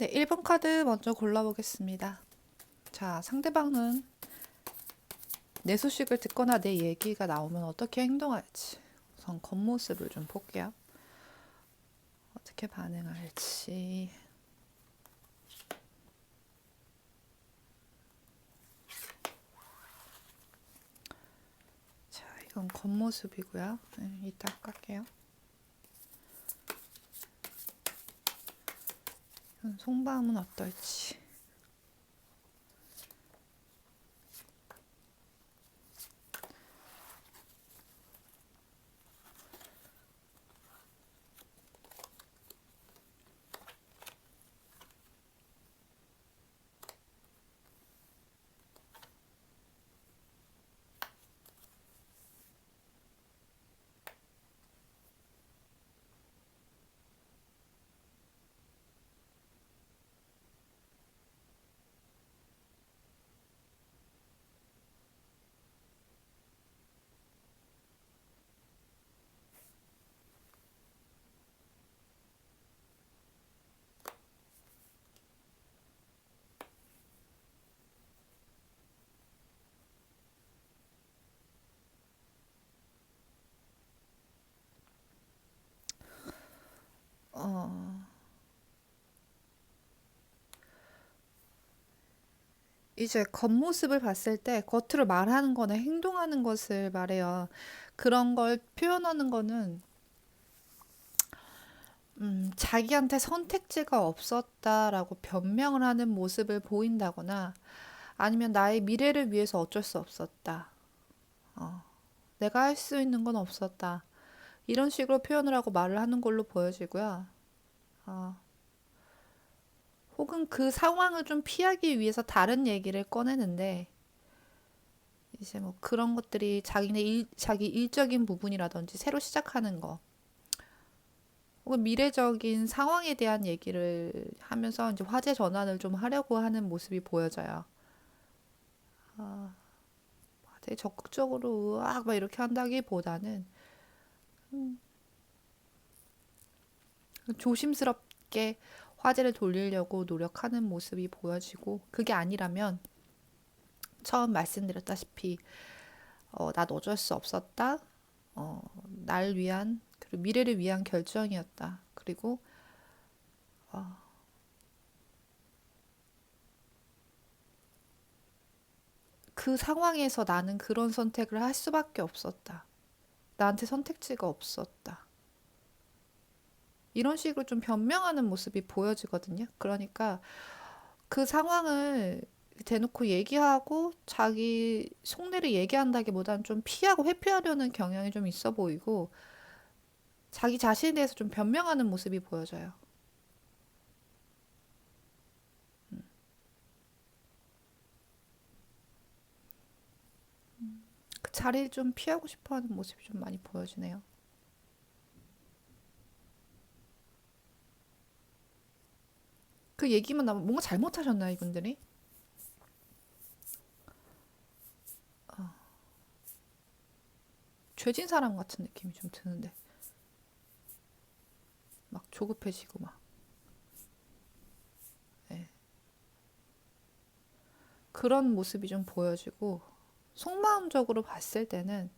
네, 1번 카드 먼저 골라보겠습니다. 자, 상대방은 내 소식을 듣거나 내 얘기가 나오면 어떻게 행동할지 우선 겉모습을 좀 볼게요. 어떻게 반응할지. 자, 이건 겉모습이고요. 네, 이따 깔게요. 이건 속마음은 어떨지. 어, 이제 겉모습을 봤을 때 겉으로 말하는 거나 행동하는 것을 말해요. 그런 걸 표현하는 거는 자기한테 선택지가 없었다라고 변명을 하는 모습을 보인다거나 아니면 나의 미래를 위해서 어쩔 수 없었다. 어, 내가 할 수 있는 건 없었다. 이런 식으로 표현을 하고 말을 하는 걸로 보여지고요. 어, 혹은 그 상황을 좀 피하기 위해서 다른 얘기를 꺼내는데 이제 뭐 그런 것들이 자기 일적인 부분이라든지 새로 시작하는 거 혹은 미래적인 상황에 대한 얘기를 하면서 이제 화제 전환을 좀 하려고 하는 모습이 보여져요. 되게 적극적으로 으악 막 이렇게 한다기보다는 조심스럽게 화제를 돌리려고 노력하는 모습이 보여지고 그게 아니라면 처음 말씀드렸다시피 난 어쩔 수 없었다. 날 위한 그리고 미래를 위한 결정이었다. 그리고 그 상황에서 나는 그런 선택을 할 수밖에 없었다. 나한테 선택지가 없었다. 이런 식으로 좀 변명하는 모습이 보여지거든요. 그러니까 그 상황을 대놓고 얘기하고 자기 속내를 얘기한다기보다는 좀 피하고 회피하려는 경향이 좀 있어 보이고 자기 자신에 대해서 좀 변명하는 모습이 보여져요. 그 자리를 좀 피하고 싶어 하는 모습이 좀 많이 보여지네요. 그 얘기만 나면 뭔가 잘못하셨나 이분들이? 죄진 사람 같은 느낌이 좀 드는데 막 조급해지고 막 예. 그런 모습이 좀 보여지고 속마음적으로 봤을 때는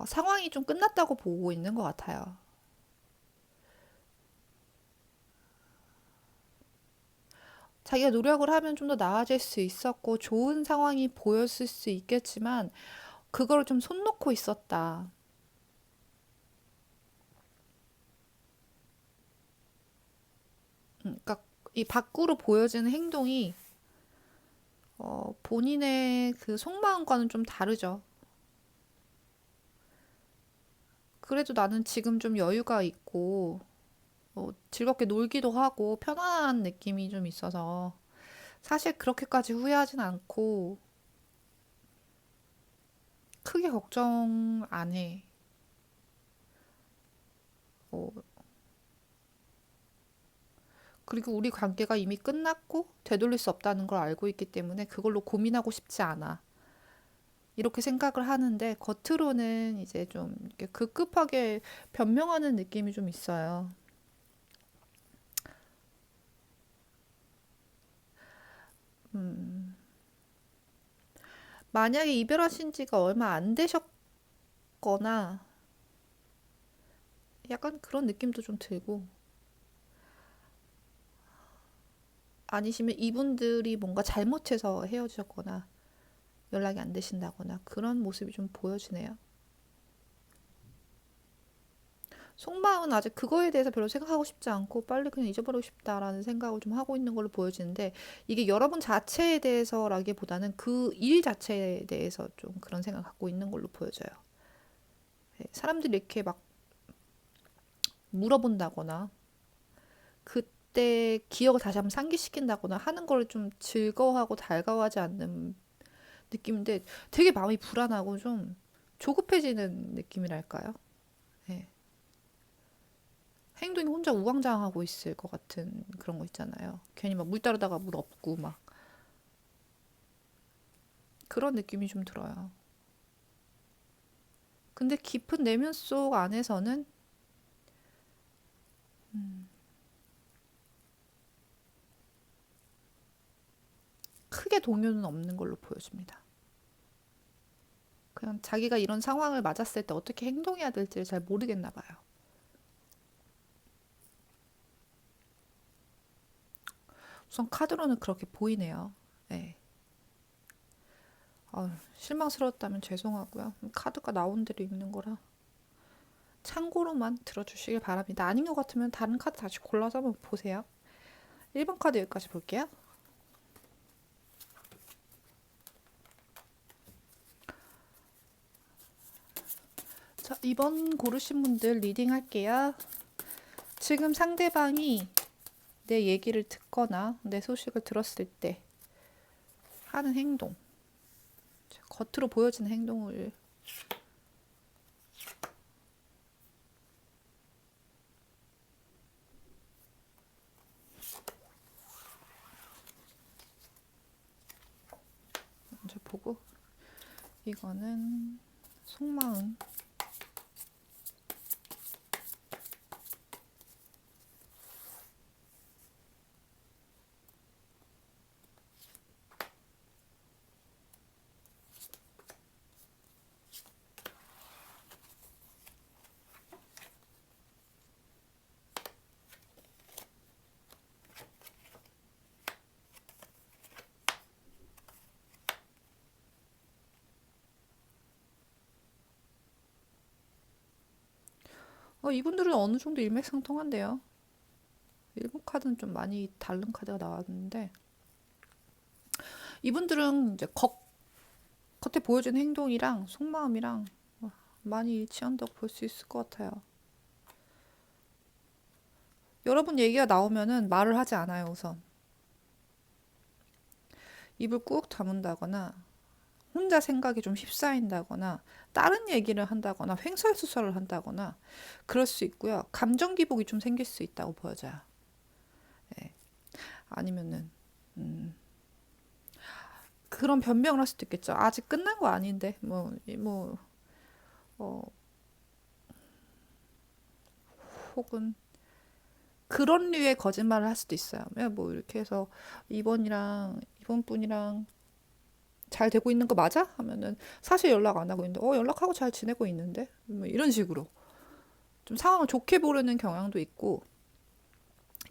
상황이 좀 끝났다고 보고 있는 것 같아요. 자기가 노력을 하면 좀 더 나아질 수 있었고 좋은 상황이 보였을 수 있겠지만 그걸 좀 손 놓고 있었다. 그러니까 이 밖으로 보여지는 행동이 본인의 그 속마음과는 좀 다르죠. 그래도 나는 지금 좀 여유가 있고 즐겁게 놀기도 하고 편안한 느낌이 좀 있어서 사실 그렇게까지 후회하진 않고 크게 걱정 안 해. 어, 그리고 우리 관계가 이미 끝났고 되돌릴 수 없다는 걸 알고 있기 때문에 그걸로 고민하고 싶지 않아. 이렇게 생각을 하는데 겉으로는 이제 좀 이렇게 급급하게 변명하는 느낌이 좀 있어요. 음, 만약에 이별하신 지가 얼마 안 되셨거나 약간 그런 느낌도 좀 들고 아니시면 이분들이 뭔가 잘못해서 헤어지셨거나 연락이 안 되신다거나 그런 모습이 좀 보여지네요. 속마음은 아직 그거에 대해서 별로 생각하고 싶지 않고 빨리 그냥 잊어버리고 싶다라는 생각을 좀 하고 있는 걸로 보여지는데 이게 여러분 자체에 대해서라기보다는 그 일 자체에 대해서 좀 그런 생각 갖고 있는 걸로 보여져요. 네, 사람들이 이렇게 막 물어본다거나 그때 기억을 다시 한번 상기시킨다거나 하는 걸 좀 즐거워하고 달가워하지 않는 느낌인데 되게 마음이 불안하고 좀 조급해지는 느낌이랄까요? 네. 행동이 혼자 우왕좌왕하고 있을 것 같은 그런 거 있잖아요. 괜히 막 물 따르다가 물 없고 막 그런 느낌이 좀 들어요. 근데 깊은 내면 속 안에서는 크게 동요는 없는 걸로 보여집니다. 그냥 자기가 이런 상황을 맞았을 때 어떻게 행동해야 될지 잘 모르겠나 봐요. 우선 카드로는 그렇게 보이네요. 네. 실망스러웠다면 죄송하고요. 카드가 나온 대로 읽는 거라 참고로만 들어주시길 바랍니다. 아닌 것 같으면 다른 카드 다시 골라서 한번 보세요. 1번 카드 여기까지 볼게요. 자, 2번 고르신 분들 리딩 할게요. 지금 상대방이 내 얘기를 듣거나 내 소식을 들었을 때 하는 행동, 겉으로 보여지는 행동을 먼저 보고 이거는 속마음. 이분들은 어느 정도 일맥상통한데요. 일본 카드는 좀 많이 다른 카드가 나왔는데 이분들은 이제 겉에 보여지는 행동이랑 속마음이랑 많이 일치한다고 볼 수 있을 것 같아요. 여러분 얘기가 나오면은 말을 하지 않아요, 우선. 입을 꾹 다문다거나 혼자 생각이 좀 휩싸인다거나 다른 얘기를 한다거나 횡설수설을 한다거나 그럴 수 있고요. 감정 기복이 좀 생길 수 있다고 보여져요. 예. 아니면은 그런 변명을 할 수도 있겠죠. 아직 끝난 거 아닌데 어, 혹은 그런 류의 거짓말을 할 수도 있어요. 뭐 이렇게 해서 이번 분이랑 잘 되고 있는 거 맞아? 하면은 사실 연락 안 하고 있는데 연락하고 잘 지내고 있는데 뭐 이런 식으로 좀 상황을 좋게 보려는 경향도 있고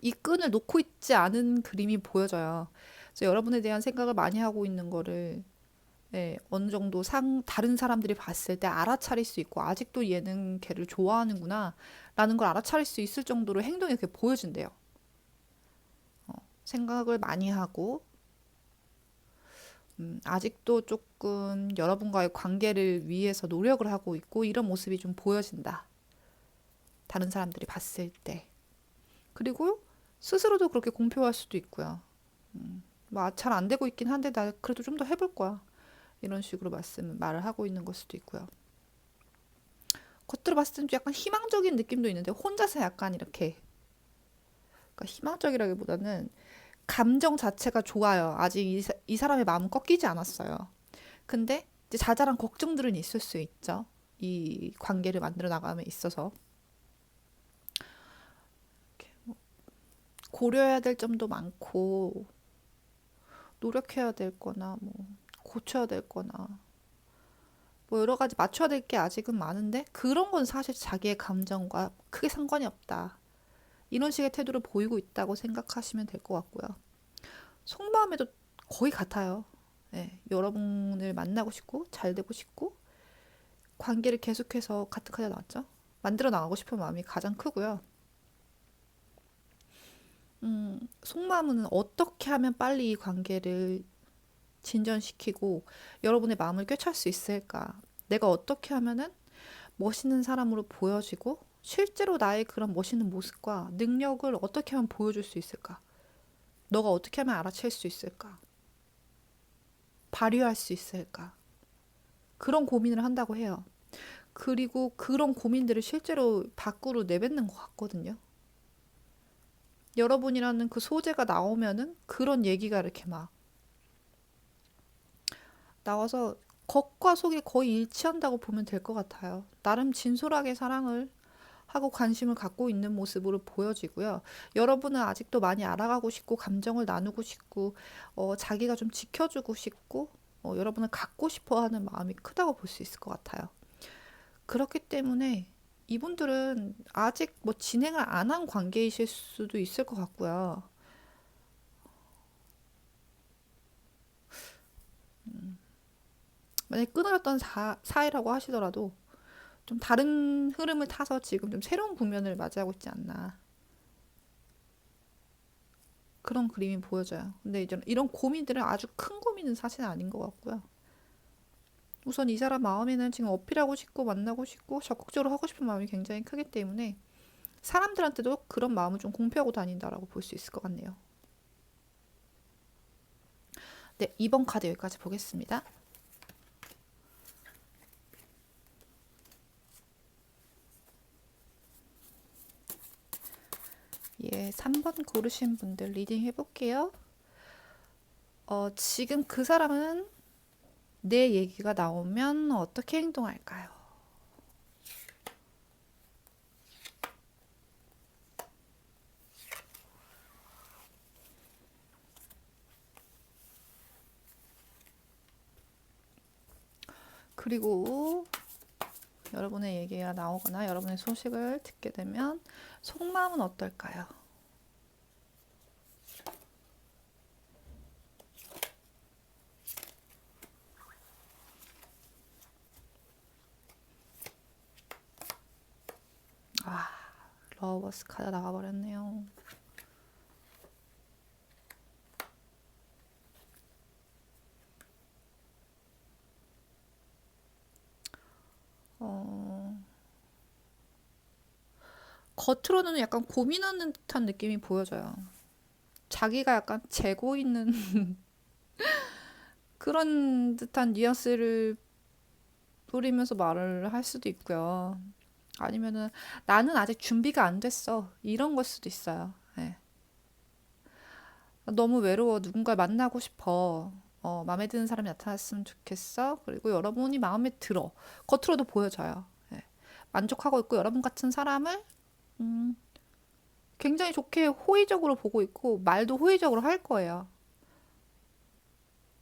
이 끈을 놓고 있지 않은 그림이 보여져요. 그래서 여러분에 대한 생각을 많이 하고 있는 거를 어느 정도 다른 사람들이 봤을 때 알아차릴 수 있고 아직도 얘는 걔를 좋아하는구나 라는 걸 알아차릴 수 있을 정도로 행동이 이렇게 보여진대요. 생각을 많이 하고 아직도 조금 여러분과의 관계를 위해서 노력을 하고 있고 이런 모습이 좀 보여진다. 다른 사람들이 봤을 때. 그리고 스스로도 그렇게 공표할 수도 있고요. 뭐 잘 안 되고 있긴 한데 나 그래도 좀 더 해볼 거야. 이런 식으로 말을 하고 있는 걸 수도 있고요. 겉으로 봤을 때는 좀 약간 희망적인 느낌도 있는데 혼자서 약간 이렇게 그러니까 희망적이라기보다는 감정 자체가 좋아요. 아직 이 사람의 마음은 꺾이지 않았어요. 근데 이제 자잘한 걱정들은 있을 수 있죠. 이 관계를 만들어 나감에 있어서 고려해야 될 점도 많고 노력해야 될 거나 뭐 고쳐야 될 거나 뭐 여러 가지 맞춰야 될 게 아직은 많은데 그런 건 사실 자기의 감정과 크게 상관이 없다. 이런 식의 태도를 보이고 있다고 생각하시면 될 것 같고요. 속마음에도 거의 같아요. 예, 여러분을 만나고 싶고 잘 되고 싶고 관계를 계속해서 가득하게 나왔죠. 만들어 나가고 싶은 마음이 가장 크고요. 속마음은 어떻게 하면 빨리 이 관계를 진전시키고 여러분의 마음을 꿰찰 수 있을까? 내가 어떻게 하면은 멋있는 사람으로 보여지고 실제로 나의 그런 멋있는 모습과 능력을 어떻게 하면 보여줄 수 있을까? 너가 어떻게 하면 알아챌 수 있을까? 발휘할 수 있을까? 그런 고민을 한다고 해요. 그리고 그런 고민들을 실제로 밖으로 내뱉는 것 같거든요. 여러분이라는 그 소재가 나오면은 그런 얘기가 이렇게 막 나와서 겉과 속이 거의 일치한다고 보면 될 것 같아요. 나름 진솔하게 사랑을 하고 관심을 갖고 있는 모습으로 보여지고요. 여러분은 아직도 많이 알아가고 싶고 감정을 나누고 싶고 자기가 좀 지켜주고 싶고 여러분을 갖고 싶어 하는 마음이 크다고 볼 수 있을 것 같아요. 그렇기 때문에 이분들은 아직 뭐 진행을 안 한 관계이실 수도 있을 것 같고요. 만약에 끊어졌던 사이라고 하시더라도 좀 다른 흐름을 타서 지금 좀 새로운 국면을 맞이하고 있지 않나. 그런 그림이 보여져요. 근데 이제 이런 고민들은 아주 큰 고민은 사실 아닌 것 같고요. 우선 이 사람 마음에는 지금 어필하고 싶고 만나고 싶고 적극적으로 하고 싶은 마음이 굉장히 크기 때문에 사람들한테도 그런 마음을 좀 공표하고 다닌다라고 볼 수 있을 것 같네요. 네, 2번 카드 여기까지 보겠습니다. 예, 3번 고르신 분들 리딩 해볼게요. 지금 그 사람은 내 얘기가 나오면 어떻게 행동할까요? 그리고 여러분의 얘기가 나오거나 여러분의 소식을 듣게 되면 속마음은 어떨까요? 아, 러버스 카드 나와버렸네요. 어, 겉으로는 약간 고민하는 듯한 느낌이 보여져요. 자기가 약간 재고 있는 그런 듯한 뉘앙스를 뿌리면서 말을 할 수도 있고요. 아니면은 나는 아직 준비가 안 됐어. 이런 걸 수도 있어요. 예. 너무 외로워. 누군가를 만나고 싶어. 마음에 드는 사람이 나타났으면 좋겠어. 그리고 여러분이 마음에 들어. 겉으로도 보여져요. 예. 만족하고 있고 여러분 같은 사람을 음, 굉장히 좋게 호의적으로 보고 있고 말도 호의적으로 할 거예요.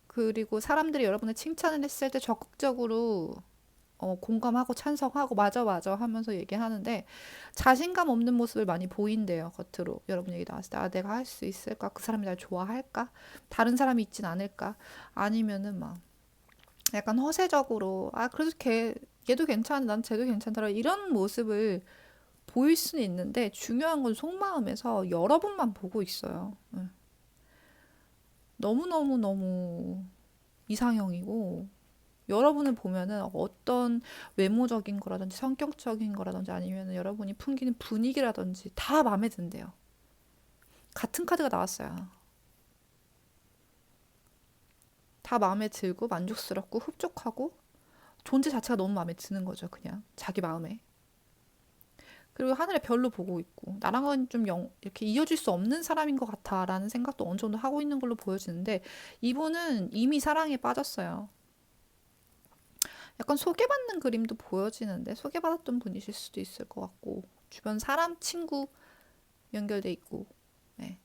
그리고 사람들이 여러분을 칭찬을 했을 때 적극적으로 공감하고 찬성하고 맞아 맞아 하면서 얘기하는데 자신감 없는 모습을 많이 보인대요. 겉으로 여러분 얘기 나왔을 때 내가 할 수 있을까? 그 사람이 날 좋아할까? 다른 사람이 있진 않을까? 아니면은 막 약간 허세적으로 그래도 얘도 괜찮아 난 쟤도 괜찮더라 이런 모습을 보일 수는 있는데 중요한 건 속마음에서 여러분만 보고 있어요. 응. 너무너무너무 이상형이고 여러분을 보면은 어떤 외모적인 거라든지 성격적인 거라든지 아니면 여러분이 풍기는 분위기라든지 다 마음에 든대요. 같은 카드가 나왔어요. 다 마음에 들고 만족스럽고 흡족하고 존재 자체가 너무 마음에 드는 거죠. 그냥 자기 마음에. 그리고 하늘에 별로 보고 있고 나랑은 좀 이렇게 이어질 수 없는 사람인 것 같아라는 생각도 어느 정도 하고 있는 걸로 보여지는데 이분은 이미 사랑에 빠졌어요. 약간 소개받는 그림도 보여지는데 소개받았던 분이실 수도 있을 것 같고 주변 사람 친구 연결돼 있고 네.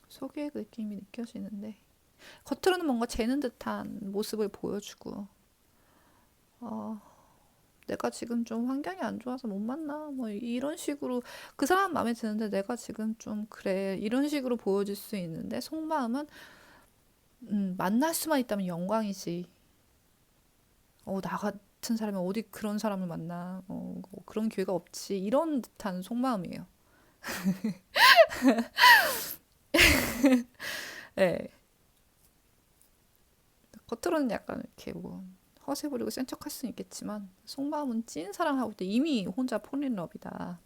소개의 느낌이 느껴지는데 겉으로는 뭔가 재는 듯한 모습을 보여주고 어, 내가 지금 좀 환경이 안 좋아서 못 만나 뭐 이런 식으로 그 사람 마음에 드는데 내가 지금 좀 그래 이런 식으로 보여질 수 있는데 속마음은 만날 수만 있다면 영광이지 나 같은 사람이 어디 그런 사람을 만나 뭐 그런 기회가 없지 이런 듯한 속마음이에요. 네. 겉으로는 약간 이렇게 뭐 허세 부리고 센 척할 수는 있겠지만 속마음은 찐 사랑하고 있대 이미 혼자 폴린러비다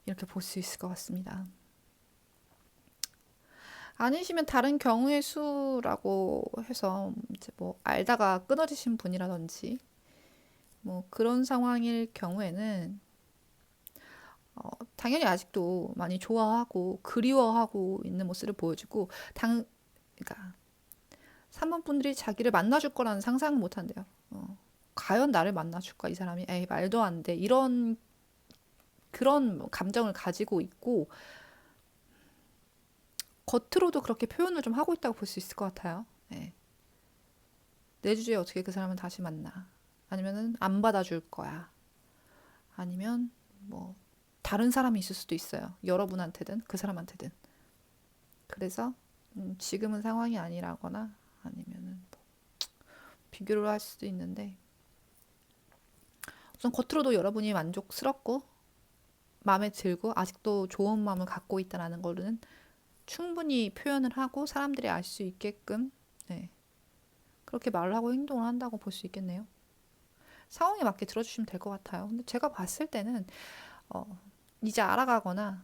이렇게 볼 수 있을 것 같습니다. 아니시면 다른 경우의 수라고 해서 이제 뭐 알다가 끊어지신 분이라든지 뭐 그런 상황일 경우에는 당연히 아직도 많이 좋아하고 그리워하고 있는 모습을 보여주고 그러니까 3번 분들이 자기를 만나줄 거라는 상상은 못 한대요. 과연 나를 만나줄까 이 사람이 에이 말도 안 돼 이런 그런 감정을 가지고 있고 겉으로도 그렇게 표현을 좀 하고 있다고 볼 수 있을 것 같아요. 네. 내 주제에 어떻게 그 사람을 다시 만나? 아니면은 안 받아줄 거야. 아니면 뭐 다른 사람이 있을 수도 있어요. 여러분한테든 그 사람한테든. 그래서 지금은 상황이 아니라거나 아니면은 뭐 비교를 할 수도 있는데 우선 겉으로도 여러분이 만족스럽고 마음에 들고 아직도 좋은 마음을 갖고 있다는 거는 충분히 표현을 하고 사람들이 알 수 있게끔 네, 그렇게 말을 하고 행동을 한다고 볼 수 있겠네요. 상황에 맞게 들어주시면 될 것 같아요. 근데 제가 봤을 때는 어, 이제 알아가거나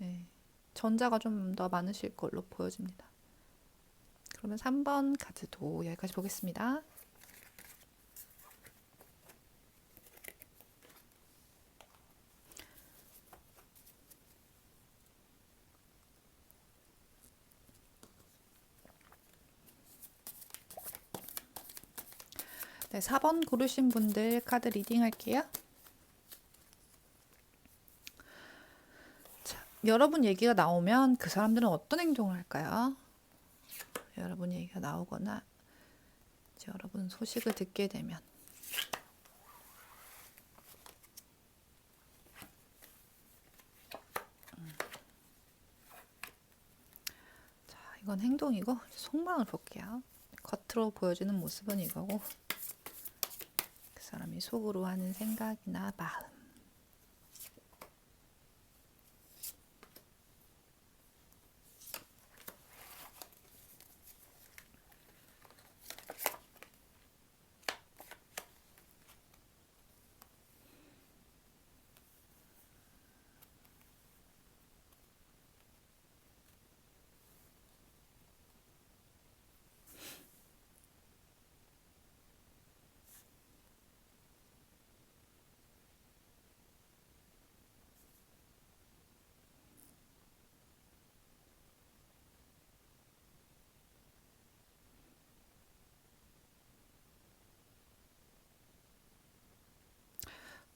예, 전자가 좀 더 많으실 걸로 보여집니다. 그러면 3번 카드도 여기까지 보겠습니다. 네, 4번 고르신 분들 카드 리딩 할게요. 자, 여러분 얘기가 나오면 그 사람들은 어떤 행동을 할까요? 여러분 얘기가 나오거나 여러분 소식을 듣게 되면 자, 이건 행동이고 속마음을 볼게요. 겉으로 보여지는 모습은 이거고 그 사람이 속으로 하는 생각이나 마음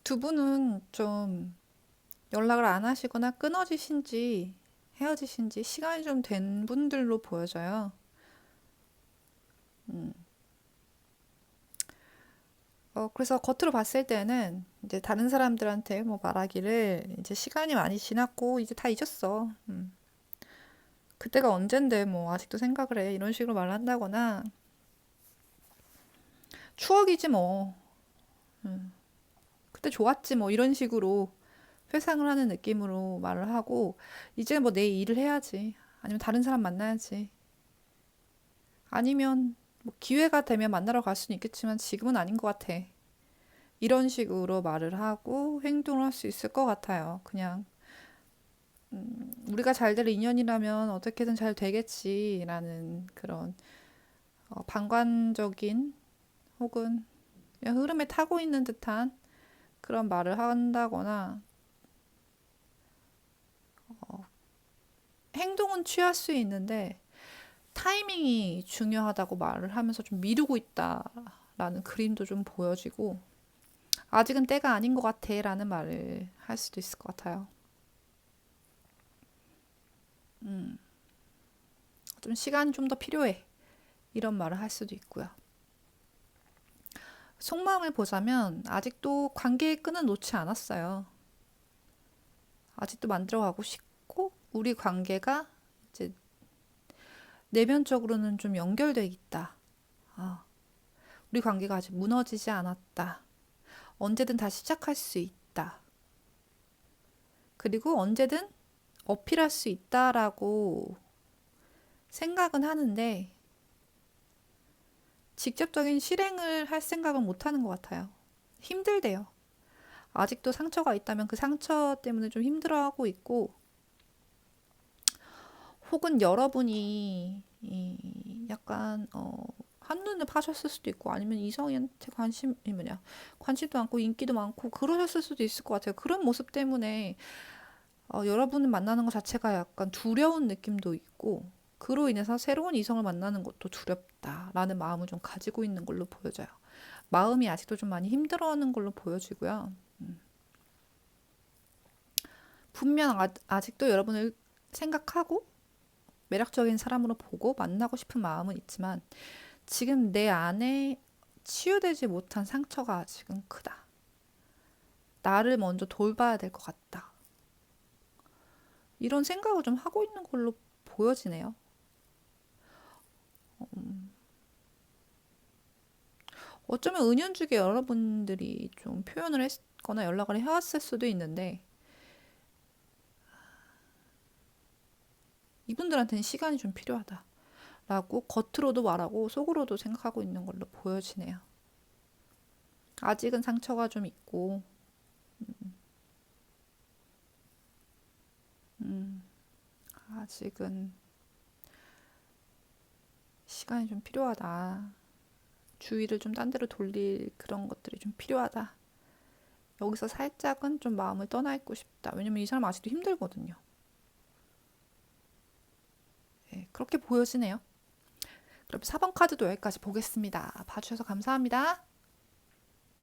두 분은 좀 연락을 안 하시거나 끊어지신지 헤어지신지 시간이 좀 된 분들로 보여져요. 그래서 겉으로 봤을 때는 이제 다른 사람들한테 뭐 말하기를 이제 시간이 많이 지났고 이제 다 잊었어. 그때가 언젠데 뭐 아직도 생각을 해. 이런 식으로 말을 한다거나 추억이지 뭐. 그때 좋았지 뭐 이런 식으로 회상을 하는 느낌으로 말을 하고 이제 뭐 내 일을 해야지. 아니면 다른 사람 만나야지. 아니면 뭐 기회가 되면 만나러 갈 수는 있겠지만 지금은 아닌 것 같아. 이런 식으로 말을 하고 행동을 할 수 있을 것 같아요. 그냥 우리가 잘 될 인연이라면 어떻게든 잘 되겠지라는 그런 방관적인 혹은 그냥 흐름에 타고 있는 듯한 그런 말을 한다거나 행동은 취할 수 있는데 타이밍이 중요하다고 말을 하면서 좀 미루고 있다라는 그림도 좀 보여지고, 아직은 때가 아닌 것 같아 라는 말을 할 수도 있을 것 같아요. 좀 시간이 좀 더 필요해. 이런 말을 할 수도 있고요. 속마음을 보자면 아직도 관계의 끈은 놓지 않았어요. 아직도 만들어가고 싶고, 우리 관계가 이제 내면적으로는 좀 연결돼 있다. 아, 우리 관계가 아직 무너지지 않았다. 언제든 다시 시작할 수 있다. 그리고 언제든 어필할 수 있다라고 생각은 하는데, 직접적인 실행을 할 생각은 못 하는 것 같아요. 힘들대요. 아직도 상처가 있다면 그 상처 때문에 좀 힘들어하고 있고, 혹은 여러분이 약간 한눈에 파셨을 수도 있고, 아니면 이성한테 관심이 뭐냐, 관심도 많고 인기도 많고 그러셨을 수도 있을 것 같아요. 그런 모습 때문에 여러분을 만나는 것 자체가 약간 두려운 느낌도 있고, 그로 인해서 새로운 이성을 만나는 것도 두렵다라는 마음을 좀 가지고 있는 걸로 보여져요. 마음이 아직도 좀 많이 힘들어하는 걸로 보여지고요. 분명 아직도 여러분을 생각하고 매력적인 사람으로 보고 만나고 싶은 마음은 있지만, 지금 내 안에 치유되지 못한 상처가 아직은 크다. 나를 먼저 돌봐야 될 것 같다. 이런 생각을 좀 하고 있는 걸로 보여지네요. 어쩌면 은연중에 여러분들이 좀 표현을 했거나 연락을 해왔을 수도 있는데, 이분들한테는 시간이 좀 필요하다. 라고 겉으로도 말하고 속으로도 생각하고 있는 걸로 보여지네요. 아직은 상처가 좀 있고, 아직은 시간이 좀 필요하다. 주의를 좀 딴 데로 돌릴 그런 것들이 좀 필요하다. 여기서 살짝은 좀 마음을 떠나 있고 싶다. 왜냐면 이 사람 아직도 힘들거든요. 네, 그렇게 보여지네요. 그럼 4번 카드도 여기까지 보겠습니다. 봐주셔서 감사합니다.